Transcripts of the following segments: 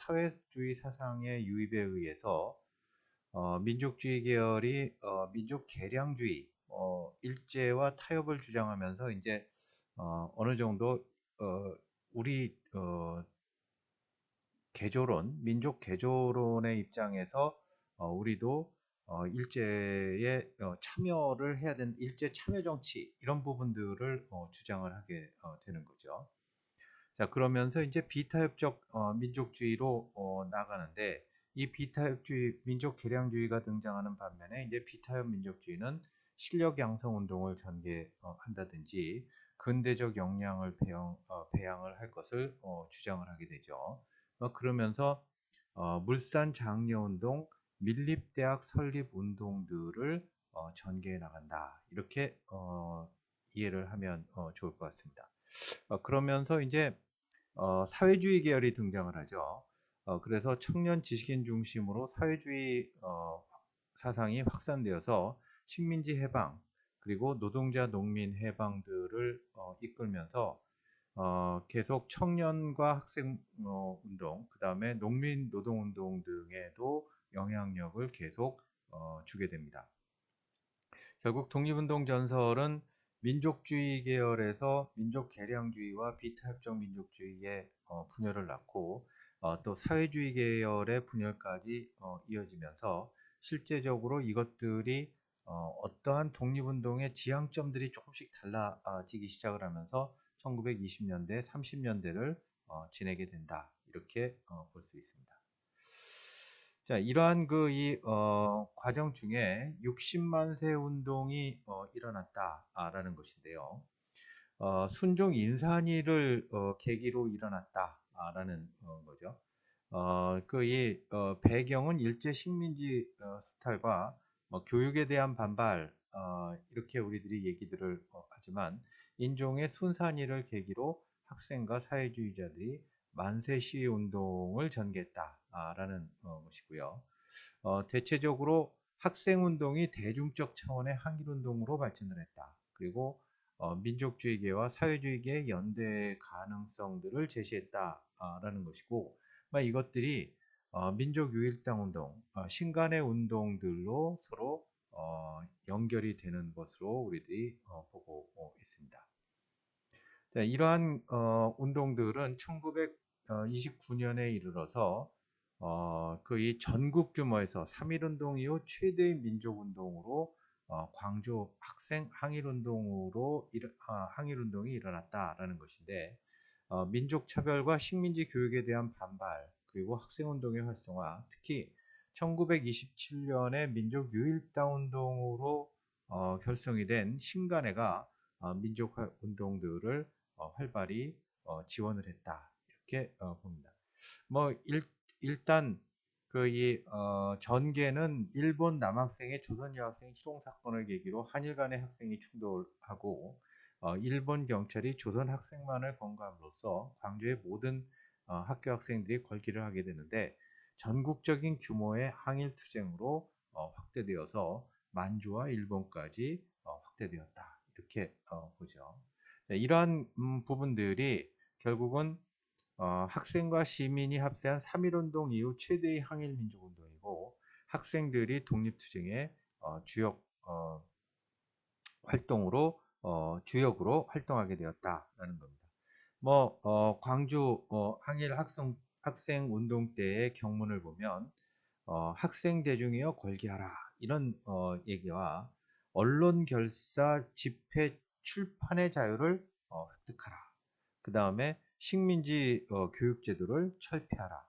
사회주의 사상의 유입에 의해서 민족주의 계열이 민족 개량주의, 일제와 타협을 주장하면서 이제 어느 정도 우리 개조론, 민족 개조론의 입장에서 우리도 일제에 참여를 해야 되는 일제 참여 정치 이런 부분들을 주장을 하게 되는 거죠. 자, 그러면서 이제 비타협적 민족주의로 나가는데 이 비타협주의, 민족 개량주의가 등장하는 반면에 이제 비타협 민족주의는 실력 양성 운동을 전개한다든지 근대적 역량을 배양을 할 것을 주장을 하게 되죠. 그러면서 물산 장려 운동, 밀립대학 설립 운동들을 전개해 나간다. 이렇게 이해를 하면 좋을 것 같습니다. 그러면서 이제 사회주의 계열이 등장을 하죠. 그래서 청년 지식인 중심으로 사회주의 사상이 확산되어서 식민지 해방 그리고 노동자 농민 해방들을 이끌면서 계속 청년과 학생 운동, 그 다음에 농민 노동 운동 등에도 영향력을 계속 주게 됩니다. 결국 독립운동 전설은 민족주의 계열에서 민족 개량주의와 비타협적 민족주의의 분열을 낳고 또 사회주의 계열의 분열까지 이어지면서 실제적으로 이것들이 어떠한 독립운동의 지향점들이 조금씩 달라지기 시작을 하면서 1920년대, 30년대를 지내게 된다. 이렇게 볼 수 있습니다. 자, 이러한 과정 중에 60만 세 운동이 일어났다라는 것인데요. 순종 인산위를 계기로 일어났다라는 거죠. 배경은 일제 식민지 수탈과 교육에 대한 반발, 이렇게 우리들이 얘기들을 하지만 인종의 순산위를 계기로 학생과 사회주의자들이 만세 시위 운동을 전개했다라는 것이고요. 대체적으로 학생 운동이 대중적 차원의 항일 운동으로 발전을 했다. 그리고 민족주의계와 사회주의계의 연대 가능성들을 제시했다라는 것이고, 이것들이 민족 유일당 운동, 신간의 운동들로 서로 연결이 되는 것으로 우리들이 보고 있습니다. 자, 이러한 운동들은 1929년에 이르러서 이 전국 규모에서 3.1운동 이후 최대의 민족운동으로 광주 학생 항일운동이 일어났다라는 것인데 민족차별과 식민지 교육에 대한 반발 그리고 학생운동의 활성화, 특히 1927년에 민족유일당 운동으로 결성이 된 신간회가 민족운동들을 활발히 지원을 했다. 이렇게 봅니다. 일단 전개는 일본 남학생의 조선 여학생 희롱 사건을 계기로 한일 간의 학생이 충돌하고 일본 경찰이 조선 학생만을 검거함으로써 광주의 모든 학교 학생들이 걸기를 하게 되는데 전국적인 규모의 항일 투쟁으로 확대되어서 만주와 일본까지 확대되었다. 이렇게 보죠. 이러한 부분들이 결국은 학생과 시민이 합세한 3.1운동 이후 최대의 항일 민족운동이고 학생들이 독립투쟁의 주역으로 활동하게 되었다라는 겁니다. 광주 항일 학생 운동 때의 경문을 보면 학생 대중이여 걸기하라 이런 얘기와 언론 결사 집회 출판의 자유를 획득하라. 그 다음에 식민지 교육제도를 철폐하라.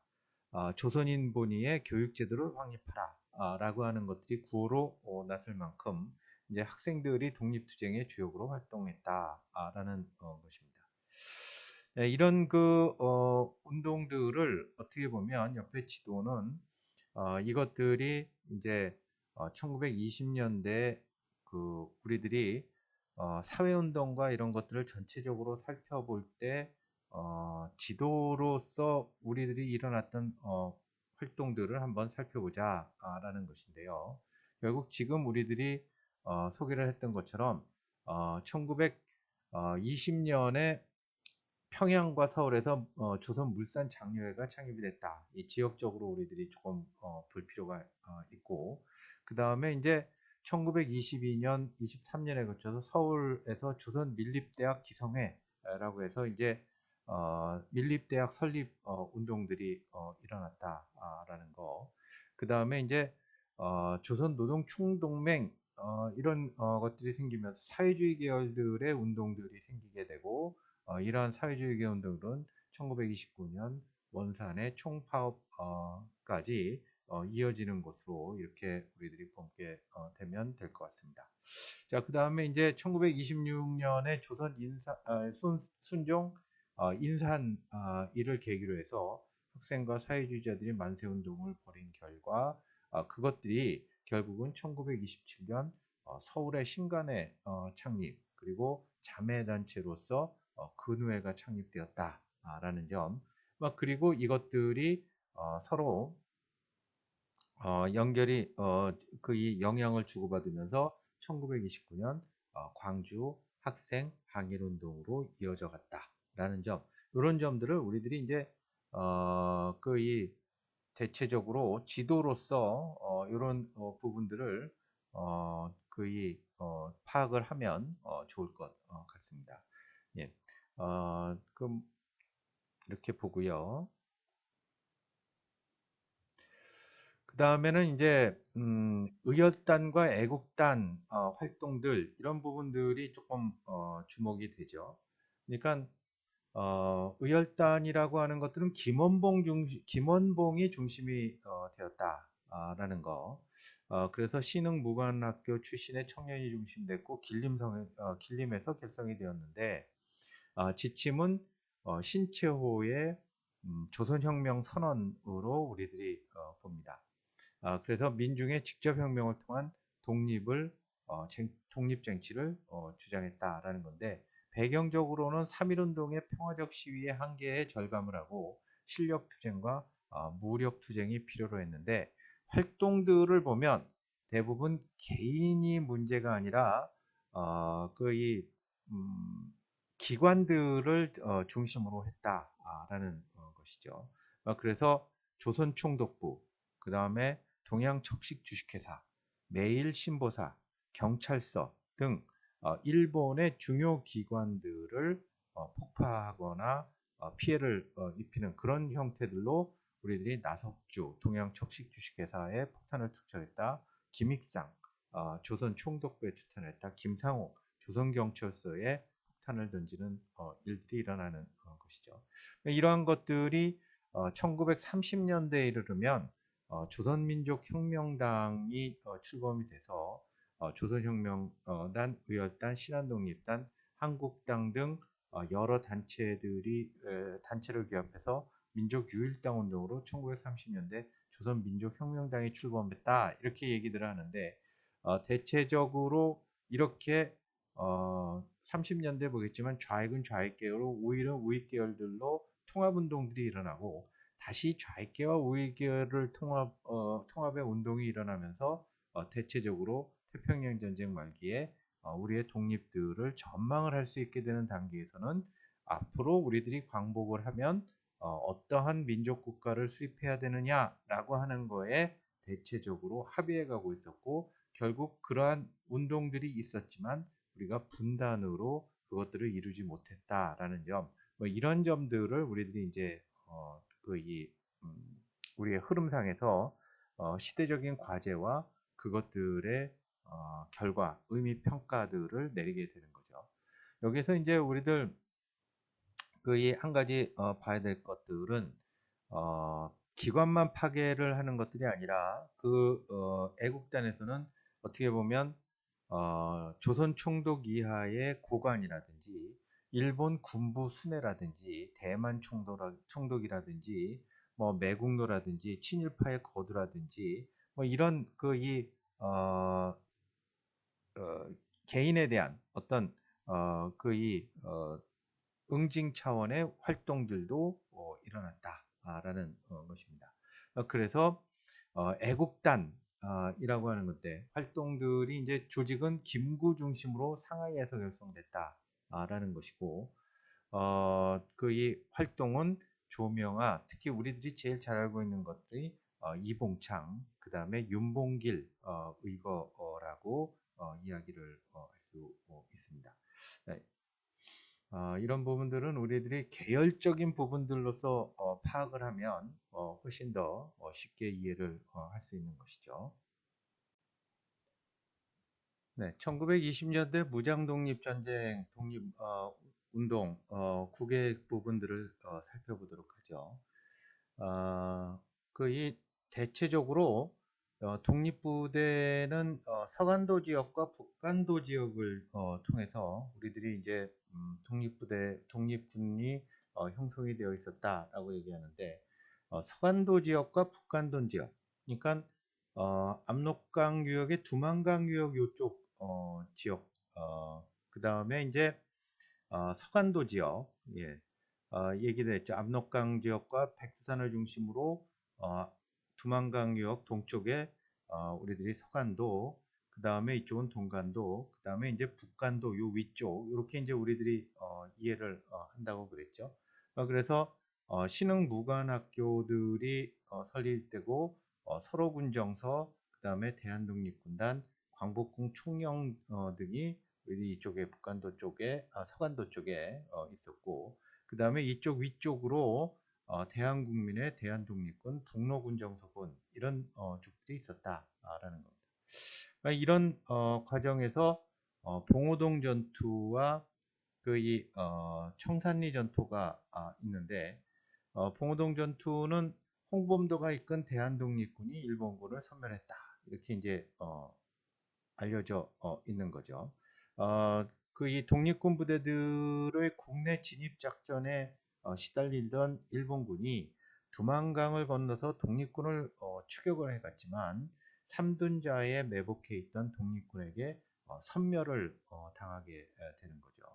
조선인 본위의 교육제도를 확립하라. 라고 하는 것들이 구호로 나설 만큼 이제 학생들이 독립투쟁의 주역으로 활동했다라는 것입니다. 네, 이런 운동들을 어떻게 보면 옆에 지도는 이것들이 이제 1920년대 우리들이 사회운동과 이런 것들을 전체적으로 살펴볼 때 지도로서 우리들이 일어났던 활동들을 한번 살펴보자 라는 것인데요. 결국 지금 우리들이 소개를 했던 것처럼 1920년에 평양과 서울에서 조선물산장려회가 창립이 됐다. 이 지역적으로 우리들이 조금 볼 필요가 있고, 그 다음에 이제 1922년, 23년에 거쳐서 서울에서 조선민립대학 기성회라고 해서 이제 민립대학 설립 운동들이 일어났다라는 거. 그 다음에 이제 조선노동총동맹 이런 것들이 생기면서 사회주의 계열들의 운동들이 생기게 되고, 이러한 사회주의 계운들은 1929년 원산의 총파업까지 이어지는 것으로 이렇게 우리들이 보게 되면 될 것 같습니다. 자, 그 다음에 이제 1926년에 조선 순종 인산 일을 계기로 해서 학생과 사회주의자들이 만세운동을 벌인 결과 그것들이 결국은 1927년 서울의 신간회 창립 그리고 자매단체로서 근우회가 창립되었다라는 점, 그리고 이것들이 서로 연결이 그 이 영향을 주고받으면서 1929년 광주 학생 항일운동으로 이어져 갔다라는 점, 이런 점들을 우리들이 이제 그 이 대체적으로 지도로서 이런 부분들을 파악을 하면 좋을 것 같습니다. 예. 그럼 이렇게 보고요. 그 다음에는 이제 의열단과 애국단 활동들 이런 부분들이 조금 주목이 되죠. 그러니까 의열단이라고 하는 것들은 김원봉이 중심이 되었다라는 거. 그래서 신흥무관학교 출신의 청년이 중심됐고 길림에서 결성이 되었는데, 지침은 신채호의 조선혁명 선언으로 우리들이 봅니다. 그래서 민중의 직접혁명을 통한 독립쟁취를 주장했다라는 건데, 배경적으로는 3.1운동의 평화적 시위의 한계에 절감을 하고 실력투쟁과 무력투쟁이 필요로 했는데, 활동들을 보면 대부분 개인이 문제가 아니라 그 기관들을 중심으로 했다라는 것이죠. 그래서 조선총독부, 그 다음에 동양척식주식회사, 매일신보사, 경찰서 등 일본의 중요 기관들을 폭파하거나 피해를 입히는 그런 형태들로 우리들이 나석주 동양척식주식회사의 폭탄을 투척했다. 김익상 조선총독부에 투탄을 했다. 김상호 조선경찰서에 폭탄을 던지는 일들이 일어나는 것이죠. 이러한 것들이 1930년대에 이르르면 조선민족혁명당이 출범이 돼서 조선혁명단, 의열단, 신한독립단, 한국당 등 여러 단체를 기합해서 민족유일당 운동으로 1930년대 조선민족혁명당이 출범했다, 이렇게 얘기들을 하는데, 대체적으로 이렇게 30년대 보겠지만 좌익은 좌익 계열, 우익은 우익 계열들로 통합운동들이 일어나고, 다시 좌익계와 우익계열을 통합의 운동이 일어나면서 대체적으로 태평양 전쟁 말기에 우리의 독립들을 전망을 할 수 있게 되는 단계에서는 앞으로 우리들이 광복을 하면 어떠한 민족 국가를 수립해야 되느냐라고 하는 거에 대체적으로 합의해 가고 있었고, 결국 그러한 운동들이 있었지만 우리가 분단으로 그것들을 이루지 못했다라는 점, 이런 점들을 우리들이 이제 우리의 흐름상에서 시대적인 과제와 그것들의 결과, 의미 평가들을 내리게 되는 거죠. 여기서 이제 우리들 한 가지 봐야 될 것들은 기관만 파괴를 하는 것들이 아니라 애국단에서는 어떻게 보면 조선 총독 이하의 고관이라든지 일본 군부 수뇌라든지 대만 총독이라든지 매국노라든지 친일파의 거두라든지 이런 개인에 대한 어떤 응징 차원의 활동들도 일어났다라는 것입니다. 그래서 애국단이라고 하는 건데, 활동들이 이제 조직은 김구 중심으로 상하이에서 결성됐다라는 것이고, 그 이 활동은 조명아, 특히 우리들이 제일 잘 알고 있는 것들이 이봉창, 그 다음에 윤봉길 의거라고 이야기를 할 수 있습니다. 네, 이런 부분들은 우리들이 계열적인 부분들로서 파악을 하면 훨씬 더 쉽게 이해를 할 수 있는 것이죠. 네, 1920년대 무장독립전쟁, 독립운동 국외 부분들을 살펴보도록 하죠. 이 대체적으로 독립부대는 서간도 지역과 북간도 지역을 통해서 우리들이 이제 독립군이 형성이 되어 있었다라고 얘기하는데, 서간도 지역과 북간도 지역, 그러니까 압록강 유역의 두만강 유역 요쪽 지역, 그 다음에 이제 서간도 지역, 예, 얘기도 했죠. 압록강 지역과 백두산을 중심으로 두만강 유역 동쪽에 우리들이 서간도, 그 다음에 이쪽은 동간도, 그 다음에 이제 북간도 요 위쪽, 이렇게 이제 우리들이 이해를 한다고 그랬죠. 그래서 신흥 무관학교들이 설립되고 서로군정서, 그 다음에 대한독립군단, 광복궁 총영 등이 우리 이쪽에 북간도 쪽에 서간도 쪽에 있었고, 그 다음에 이쪽 위쪽으로 대한국민의 대한독립군, 북로군정서군, 이런 쪽들이 있었다라는 겁니다. 이런 과정에서 봉오동 전투와 이 청산리 전투가 있는데, 봉오동 전투는 홍범도가 이끈 대한독립군이 일본군을 섬멸했다, 이렇게 이제 알려져 있는 거죠. 이 독립군 부대들의 국내 진입 작전에 시달리던 일본군이 두만강을 건너서 독립군을 추격을 해갔지만, 삼둔자에 매복해 있던 독립군에게 섬멸을 당하게 되는 거죠.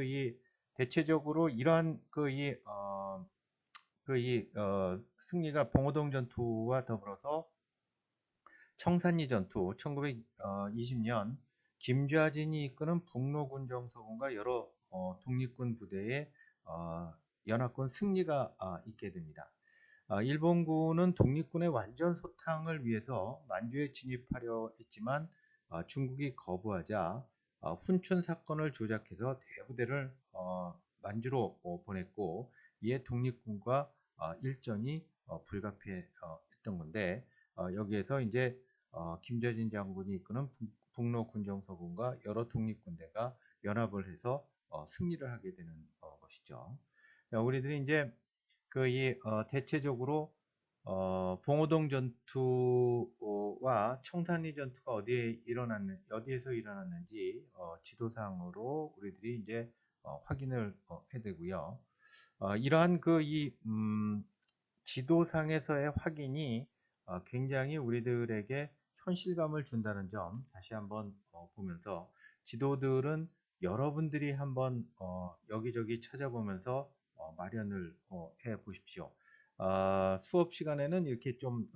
이 대체적으로 이러한 승리가 봉오동 전투와 더불어서 청산리 전투, 1920년 김좌진이 이끄는 북로군정서군과 여러 독립군 부대의 연합군 승리가 있게 됩니다. 일본군은 독립군의 완전 소탕을 위해서 만주에 진입하려 했지만 중국이 거부하자 훈춘 사건을 조작해서 대부대를 만주로 보냈고, 이에 독립군과 일전이 불가피했던 건데, 여기에서 이제 김재진 장군이 이끄는 북로 군정서군과 여러 독립군대가 연합을 해서 승리를 하게 되는 것이죠. 우리들이 이제 대체적으로 봉오동 전투와 청산리 전투가 어디에서 일어났는지 지도상으로 우리들이 이제 확인을 해야 되고요. 이러한 지도상에서의 확인이 굉장히 우리들에게 현실감을 준다는 점 다시 한번 보면서, 지도들은 여러분들이 한번 여기저기 찾아보면서 마련을 해 보십시오. 수업 시간에는 이렇게 좀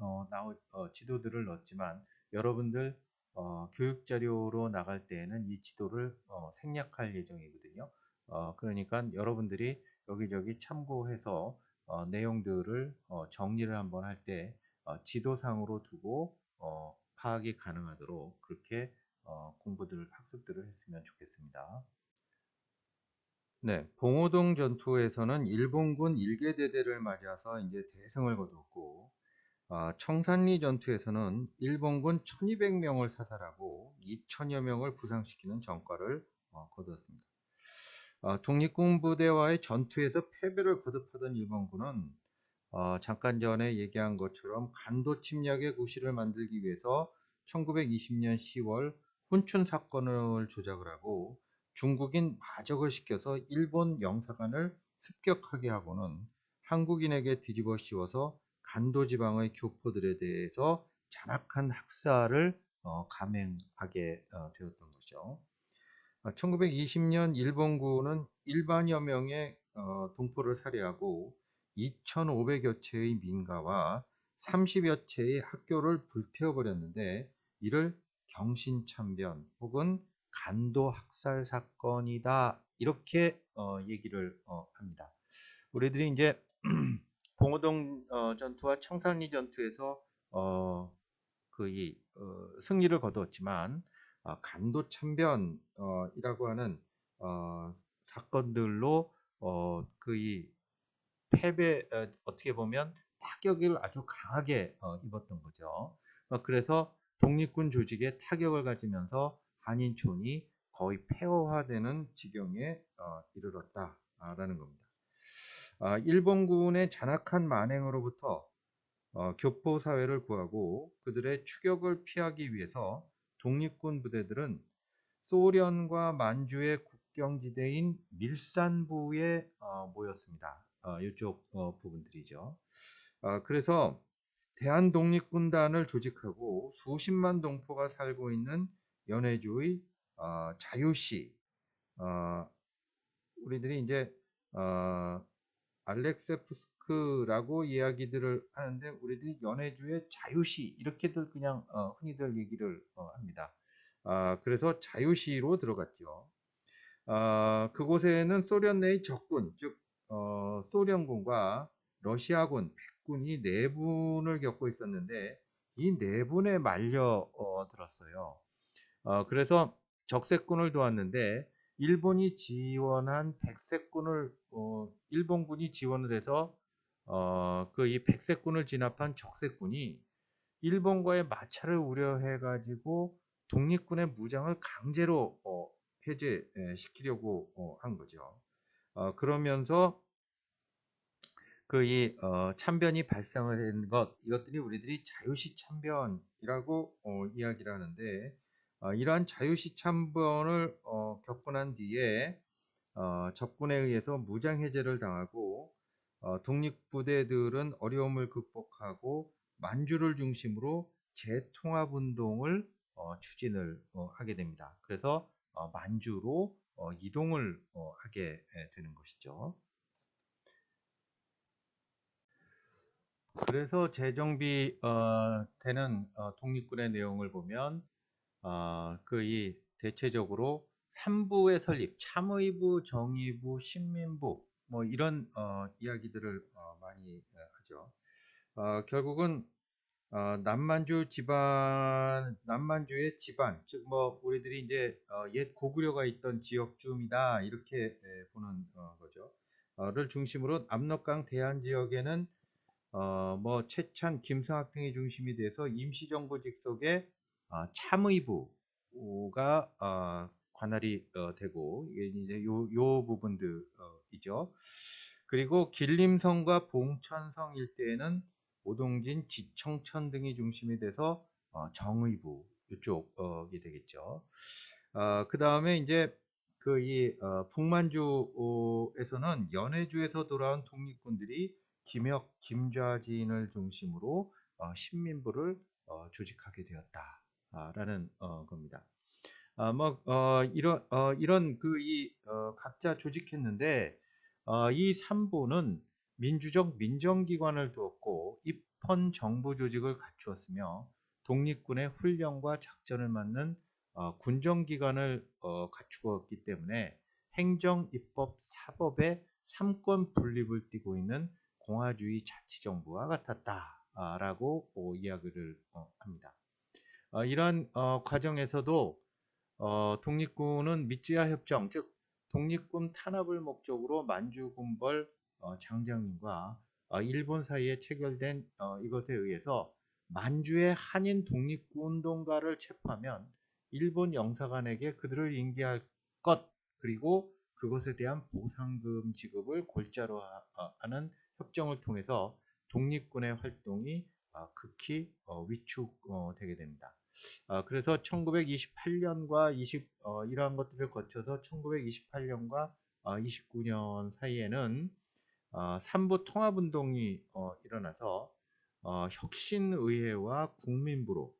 지도들을 넣었지만, 여러분들 교육 자료로 나갈 때에는 이 지도를 생략할 예정이거든요. 그러니까 여러분들이 여기저기 참고해서 내용들을 정리를 한번 할 때 지도상으로 두고 파악이 가능하도록 그렇게 학습들을 했으면 좋겠습니다. 네, 봉오동 전투에서는 일본군 일개대대를 맞아서 이제 대승을 거뒀고, 청산리 전투에서는 일본군 1200명을 사살하고 2000여 명을 부상시키는 전과를 거두었습니다. 독립군 부대와의 전투에서 패배를 거듭하던 일본군은 잠깐 전에 얘기한 것처럼 간도 침략의 구실을 만들기 위해서 1920년 10월 훈춘 사건을 조작을 하고 중국인 마적을 시켜서 일본 영사관을 습격하게 하고는 한국인에게 뒤집어 씌워서 간도 지방의 교포들에 대해서 잔악한 학살을 감행하게 되었던 거죠. 1920년 일본군은 일반여 명의 동포를 살해하고 2,500여 채의 민가와 30여 채의 학교를 불태워버렸는데, 이를 경신참변 혹은 간도 학살 사건이다, 이렇게 얘기를 합니다. 우리들이 이제 봉오동 전투와 청산리 전투에서 그 승리를 거두었지만 간도 참변이라고 하는 사건들로 그 패배 어떻게 보면 타격을 아주 강하게 입었던 거죠. 그래서 독립군 조직에 타격을 가지면서 한인촌이 거의 폐허화되는 지경에 이르렀다라는 겁니다. 일본군의 잔악한 만행으로부터 교포 사회를 구하고 그들의 추격을 피하기 위해서 독립군 부대들은 소련과 만주의 국경지대인 밀산부에 모였습니다. 이쪽 부분들이죠. 그래서 대한독립군단을 조직하고 수십만 동포가 살고 있는 연해주의 자유시, 우리들이 이제 알렉세프스크라고 이야기들을 하는데 우리들이 연해주의 자유시 이렇게들 그냥 흔히들 얘기를 합니다. 그래서 자유시로 들어갔죠. 그곳에는 소련 내의 적군, 즉 소련군과 러시아군, 백군이 내분을 겪고 있었는데 이 내분에 말려 들었어요. 그래서 적색군을 도왔는데 일본이 지원한 백색군을 일본군이 지원을 해서 그 이 백색군을 진압한 적색군이 일본과의 마찰을 우려해 가지고 독립군의 무장을 강제로 해제시키려고 한 거죠. 그러면서 그 참변이 발생을 한 이것들이 우리들이 자유시 참변이라고 이야기를 하는데 이러한 자유시 참변을 겪고 난 뒤에 적군에 의해서 무장 해제를 당하고 독립부대들은 어려움을 극복하고 만주를 중심으로 재통합 운동을 추진을 하게 됩니다. 그래서 만주로 이동을 하게 되는 것이죠. 그래서 재정비 되는 독립군의 내용을 보면 대체적으로 3부의 설립, 참의부, 정의부, 신민부 뭐 이런 이야기들을 많이 하죠. 결국은 남만주의 지반, 즉 뭐 우리들이 이제 옛 고구려가 있던 지역쯤이다 이렇게 보는 거죠. 를 중심으로 압록강 대한 지역에는 뭐 최찬, 김성학 등이 중심이 돼서 임시정부직 속에 참의부가 관할이 되고 이게 이제 요 부분들이죠. 그리고 길림성과 봉천성 일대에는 오동진, 지청천 등이 중심이 돼서 정의부 이쪽이 되겠죠. 그 다음에 이제 북만주에서는 연해주에서 돌아온 독립군들이 김혁, 김좌진을 중심으로 신민부를 조직하게 되었다라는 겁니다. 이런 각자 조직했는데 이 3부는 민주적 민정기관을 두었고 입헌 정부 조직을 갖추었으며 독립군의 훈련과 작전을 맡는 군정기관을 갖추었기 때문에 행정, 입법, 사법의 3권 분립을 띠고 있는 공화주의 자치정부와 같았다라고 이야기를 합니다. 이러한 과정에서도 독립군은 미쯔야 협정, 즉 독립군 탄압을 목적으로 만주군벌 장장님과 일본 사이에 체결된 이것에 의해서 만주의 한인 독립군 운동가를 체포하면 일본 영사관에게 그들을 인계할 것 그리고 그것에 대한 보상금 지급을 골자로 하는 협정을 통해서 독립군의 활동이 극히 위축되게 됩니다. 그래서 1928년과 이러한 것들을 거쳐서 1928년과 29년 사이에는 3부 통합운동이 일어나서 혁신의회와 국민부로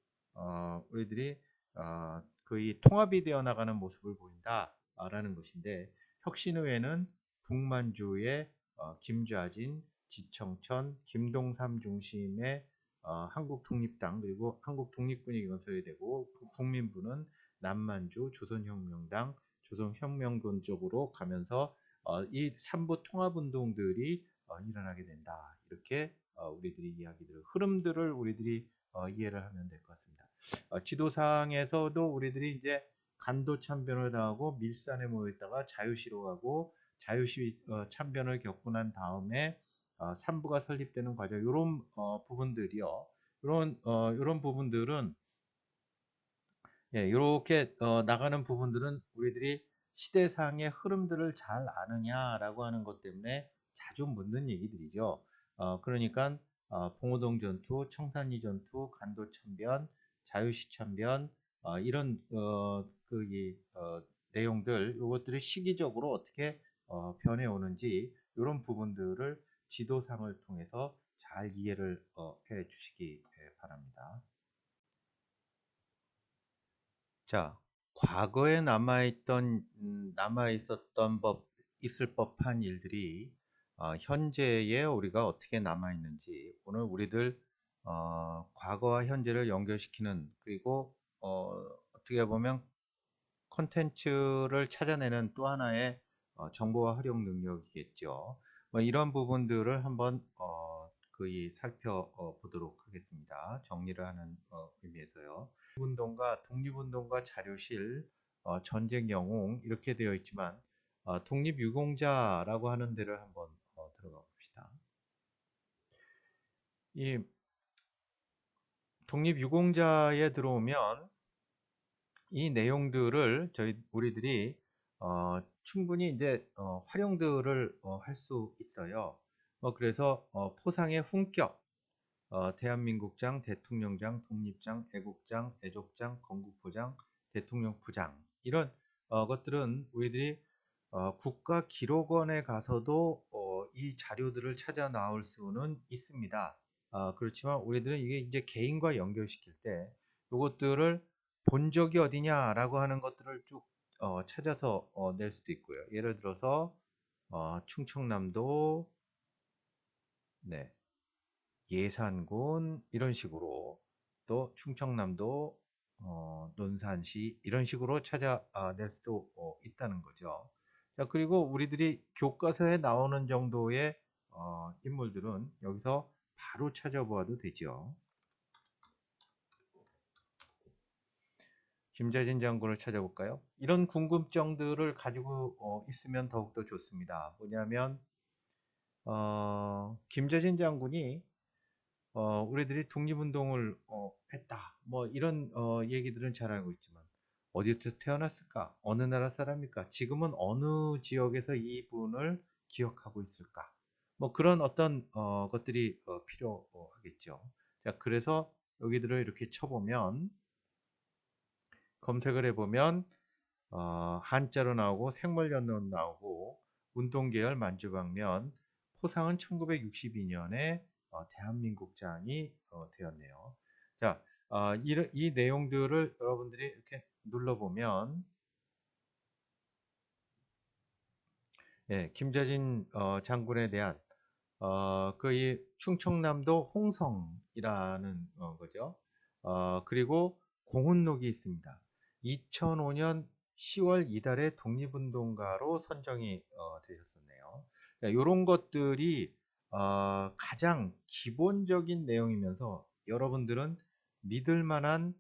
우리들이 거의 통합이 되어 나가는 모습을 보인다라는 것인데 혁신의회는 북만주의 김좌진, 지청천, 김동삼 중심의 한국독립당 그리고 한국독립군이 건설이 되고 국민부는 남만주 조선혁명당 조선혁명군 쪽으로 가면서 이 삼부 통합운동들이 일어나게 된다. 이렇게 우리들이 이야기들을 흐름들을 우리들이 이해를 하면 될 것 같습니다. 지도상에서도 우리들이 이제 간도 참변을 당하고 밀산에 모였다가 자유시로 가고 자유시 참변을 겪고 난 다음에 삼부가 설립되는 과정 이런 부분들이요. 이런 부분들은 예, 이렇게 나가는 부분들은 우리들이 시대상의 흐름들을 잘 아느냐라고 하는 것 때문에 자주 묻는 얘기들이죠. 그러니까 봉오동 전투, 청산리 전투, 간도 참변, 자유시 참변 이런 내용들 이것들이 시기적으로 어떻게 변해 오는지 이런 부분들을 지도상을 통해서 잘 이해를 해 주시기 바랍니다. 자, 과거에 남아 있었던 있을 법한 일들이 현재에 우리가 어떻게 남아 있는지 오늘 우리들 과거와 현재를 연결시키는 그리고 어떻게 보면 콘텐츠를 찾아내는 또 하나의 정보화 활용 능력이겠죠. 뭐 이런 부분들을 한번 거의 살펴보도록 하겠습니다. 정리를 하는 의미에서요. 독립운동가 자료실, 전쟁 영웅 이렇게 되어 있지만 독립유공자라고 하는 데를 한번 들어가 봅시다. 이 독립유공자에 들어오면 이 내용들을 우리들이 충분히 이제 활용들을 할 수 있어요. 그래서 포상의 훈격, 대한민국장, 대통령장, 독립장, 애국장, 애족장, 건국포장, 대통령부장 이런 것들은 우리들이 국가기록원에 가서도 이 자료들을 찾아 나올 수는 있습니다. 그렇지만 우리들은 이게 이제 개인과 연결시킬 때 이것들을 본 적이 어디냐라고 하는 것들을 쭉 찾아서 낼 수도 있고요. 예를 들어서 충청남도 네, 예산군 이런 식으로 또 충청남도 논산시 이런 식으로 찾아낼 수도 있다는 거죠. 자, 그리고 우리들이 교과서에 나오는 정도의 인물들은 여기서 바로 찾아보아도 되죠. 김재진 장군을 찾아볼까요? 이런 궁금증들을 가지고 있으면 더욱더 좋습니다. 뭐냐면 김재진 장군이 우리들이 독립운동을 했다. 뭐 이런 얘기들은 잘 알고 있지만 어디서 태어났을까? 어느 나라 사람일까? 지금은 어느 지역에서 이분을 기억하고 있을까? 뭐 그런 어떤 것들이 필요하겠죠. 자, 그래서 여기들을 이렇게 쳐보면 검색을 해보면 한자로 나오고 생물연로 나오고 운동계열 만주방면 포상은 1962년에 대한민국장이 되었네요. 자, 이 내용들을 여러분들이 이렇게 눌러보면 예, 김재진 장군에 대한 이 충청남도 홍성이라는 거죠. 그리고 공훈록이 있습니다. 2005년 10월 이달에 독립운동가로 선정이 되셨었네요. 이런 것들이 가장 기본적인 내용이면서 여러분들은 믿을 만한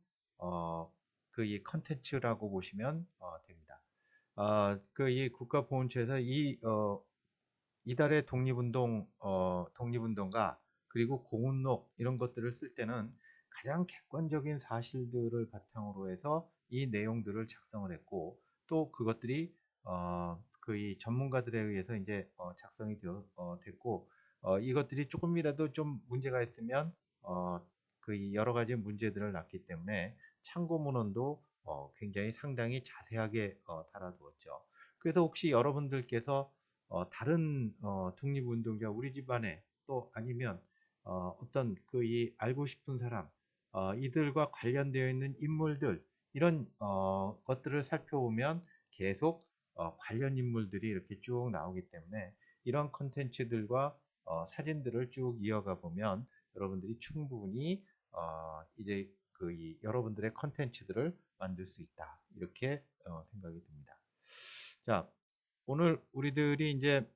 이 컨텐츠라고 보시면 됩니다. 이 국가보훈처에서 이달의 독립운동가 그리고 공훈록 이런 것들을 쓸 때는 가장 객관적인 사실들을 바탕으로 해서 이 내용들을 작성을 했고 또 그것들이 이 전문가들에 의해서 이제 작성이 됐고 이것들이 조금이라도 좀 문제가 있으면 그 여러 가지 문제들을 낳기 때문에 참고 문헌도 굉장히 상당히 자세하게 달아두었죠. 그래서 혹시 여러분들께서 다른 독립운동자 우리 집안에 또 아니면 어떤 이 알고 싶은 사람 이들과 관련되어 있는 인물들 이런 것들을 살펴보면 계속 관련 인물들이 이렇게 쭉 나오기 때문에 이런 컨텐츠들과 사진들을 쭉 이어가 보면 여러분들이 충분히 이제 여러분들의 컨텐츠들을 만들 수 있다 이렇게 생각이 듭니다. 자, 오늘 우리들이 이제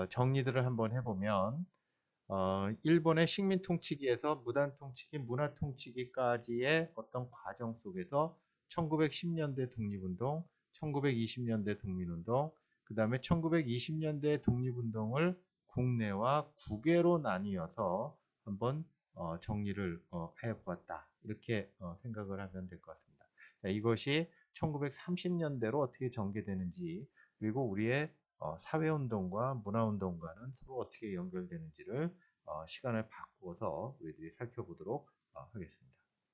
정리들을 한번 해보면 일본의 식민 통치기에서 무단 통치기, 문화 통치기까지의 어떤 과정 속에서 1910년대 독립운동, 1920년대 독립운동, 그 다음에 1920년대 독립운동을 국내와 국외로 나뉘어서 한번 정리를 해보았다. 이렇게 생각을 하면 될 것 같습니다. 자, 이것이 1930년대로 어떻게 전개되는지, 그리고 우리의 사회운동과 문화운동과는 서로 어떻게 연결되는지를 시간을 바꾸어서 우리들이 살펴보도록 하겠습니다.